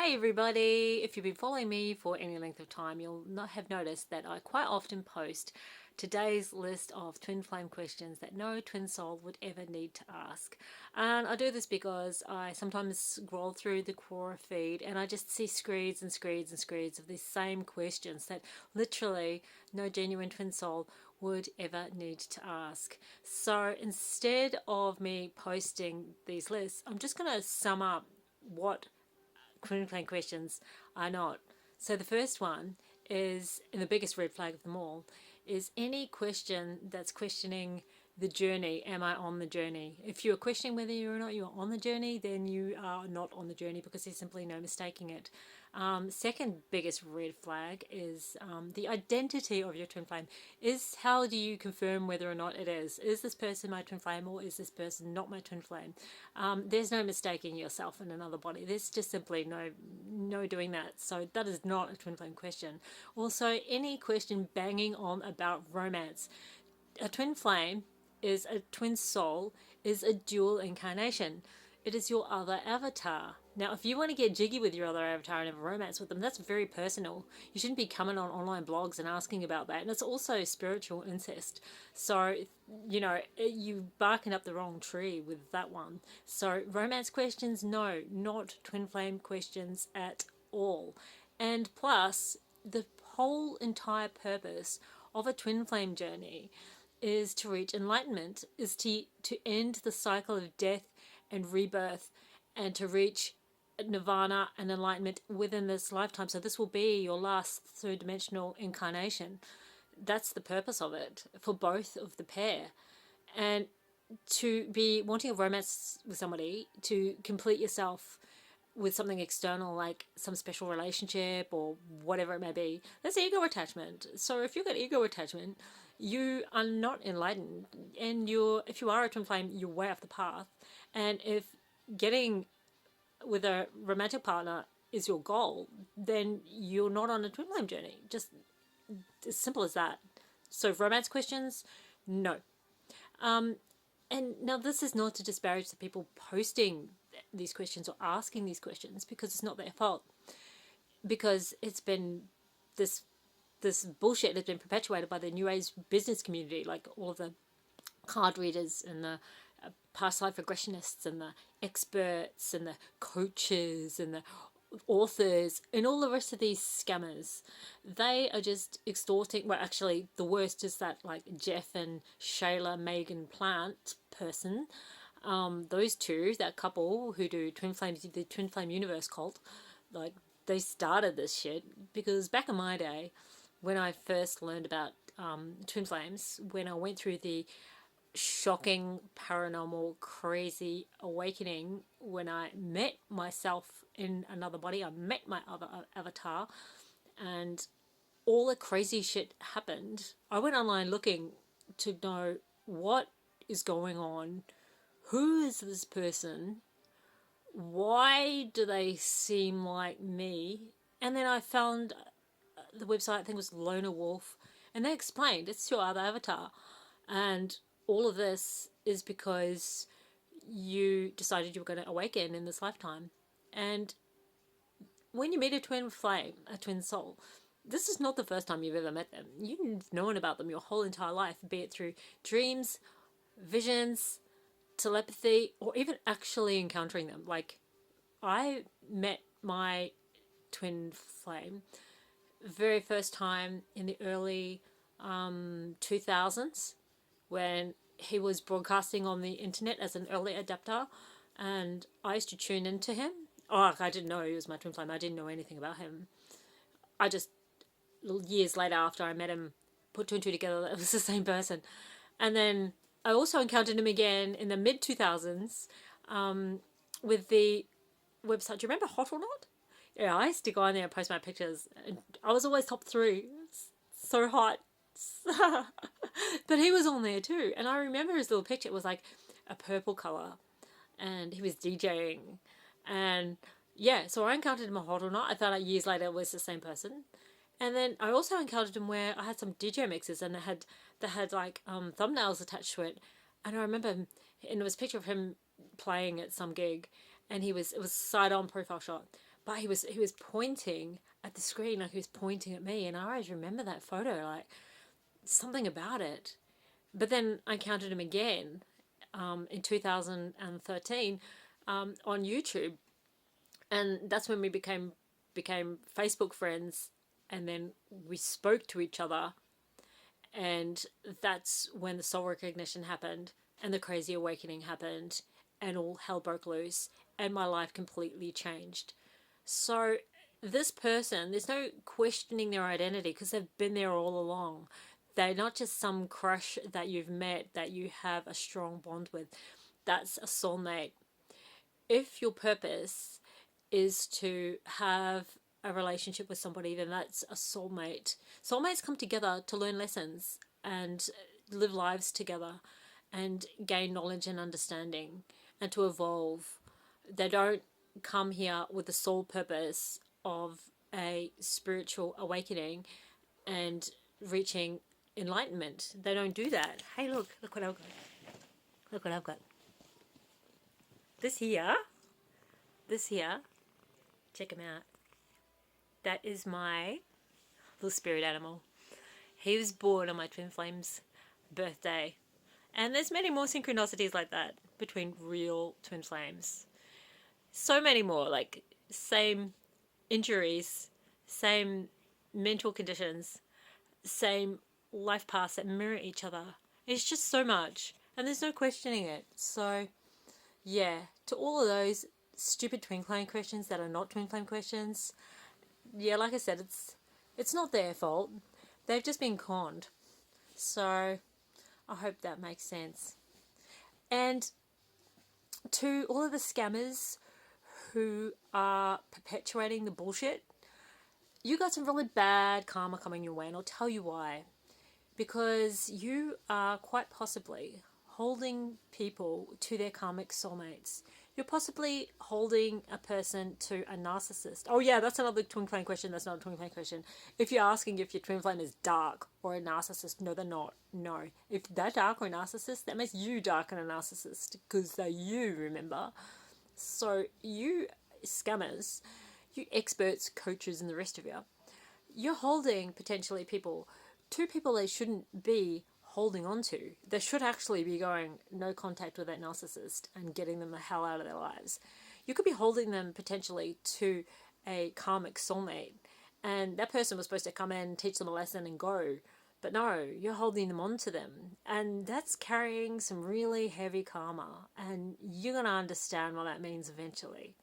Hey everybody! If you've been following me for any length of time, you'll not have noticed that I quite often post today's list of twin flame questions that no twin soul would ever need to ask. And I do this because I sometimes scroll through the Quora feed and I just see screeds and screeds and screeds of these same questions that literally no genuine twin soul would ever need to ask. So instead of me posting these lists, I'm just going to sum up what twin flame questions are not. So the first one is, and the biggest red flag of them all, is any question that's questioning the journey. Am I on the journey? If you're questioning whether or not you're on the journey, then you are not on the journey because there's simply no mistaking it. Second biggest red flag is the identity of your twin flame. Is how do you confirm whether or not it is? Is this person my twin flame or is this person not my twin flame? There's no mistaking yourself in another body. There's just simply no doing that. So that is not a twin flame question. Also, any question banging on about romance. A twin flame is a twin soul, is a dual incarnation. It is your other avatar. Now, if you want to get jiggy with your other avatar and have a romance with them, that's very personal. You shouldn't be coming on online blogs and asking about that. And it's also spiritual incest. So, you barking up the wrong tree with that one. So, romance questions, no, not twin flame questions at all. And plus, the whole entire purpose of a twin flame journey is to reach enlightenment, is to end the cycle of death and rebirth and to reach nirvana and enlightenment within this lifetime. So this will be your last third dimensional incarnation. That's the purpose of it for both of the pair. And to be wanting a romance with somebody, to complete yourself with something external like some special relationship or whatever it may be, that's ego attachment. So if you've got ego attachment, you are not enlightened, and if you are a twin flame, you're way off the path. And if getting with a romantic partner is your goal, then you're not on a twin flame journey. Just as simple as that. So romance questions, no. And now this is not to disparage the people posting these questions or asking these questions, because it's not their fault. Because it's been this bullshit has been perpetuated by the New Age business community, like all of the card readers and the past life regressionists and the experts and the coaches and the authors and all the rest of these scammers. They are just extorting. Well, actually, the worst is that like Jeff and Shayla Megan Plant person. Those two, that couple who do twin flames, the twin flame universe cult, like they started this shit because back in my day, when I first learned about twin flames, when I went through the shocking, paranormal, crazy awakening, when I met myself in another body, I met my other avatar, and all the crazy shit happened. I went online looking to know what is going on, who is this person, why do they seem like me, and then I found the website, I think it was Lona Wolf, and they explained it's your other avatar. And all of this is because you decided you were going to awaken in this lifetime. And when you meet a twin flame, a twin soul, this is not the first time you've ever met them. You've known about them your whole entire life, be it through dreams, visions, telepathy, or even actually encountering them. Like, I met my twin flame very first time in the early 2000s, when he was broadcasting on the internet as an early adapter, and I used to tune into him. Oh, I didn't know he was my twin flame. I didn't know anything about him. I just, years later after I met him, put two and two together that it was the same person. And then I also encountered him again in the mid 2000s with the website. Do you remember Hot or Not? Yeah, I used to go on there and post my pictures. And I was always top 3. It's so hot. But he was on there too. And I remember his little picture. It was like a purple colour. And he was DJing. And yeah, so I encountered him a Hot or Not. I found out years later it was the same person. And then I also encountered him where I had some DJ mixes and they had like thumbnails attached to it. And I remember him, and it was a picture of him playing at some gig. And it was side on profile shot. but he was pointing at the screen, like he was pointing at me, and I always remember that photo, like something about it. But then I encountered him again in 2013 on YouTube, and that's when we became Facebook friends, and then we spoke to each other, and that's when the soul recognition happened, and the crazy awakening happened, and all hell broke loose, and my life completely changed. So this person, there's no questioning their identity because they've been there all along. They're not just some crush that you've met that you have a strong bond with. That's a soulmate. If your purpose is to have a relationship with somebody, then that's a soulmate. Soulmates come together to learn lessons and live lives together and gain knowledge and understanding and to evolve. They don't come here with the sole purpose of a spiritual awakening and reaching enlightenment. They don't do that. Hey, look what I've got. Look what I've got. This here, check him out. That is my little spirit animal. He was born on my twin flame's birthday. And there's many more synchronicities like that between real twin flames. So many more, like same injuries, same mental conditions, same life paths that mirror each other. It's just so much, and there's no questioning it. So yeah, to all of those stupid twin flame questions that are not twin flame questions, yeah, like I said, it's not their fault. They've just been conned. So I hope that makes sense. And to all of the scammers who are perpetuating the bullshit, you got some really bad karma coming your way, and I'll tell you why. Because you are quite possibly holding people to their karmic soulmates. You're possibly holding a person to a narcissist. Oh yeah, that's another twin flame question. That's not a twin flame question. If you're asking if your twin flame is dark or a narcissist, no, they're not. No. If they're dark or a narcissist, that makes you dark and a narcissist because they're you, remember? So you scammers, you experts, coaches, and the rest of you, you're holding potentially people to people they shouldn't be holding on to. They should actually be going no contact with that narcissist and getting them the hell out of their lives. You could be holding them potentially to a karmic soulmate, and that person was supposed to come in, teach them a lesson and go. But no, you're holding them on to them, and that's carrying some really heavy karma, and you're going to understand what that means eventually.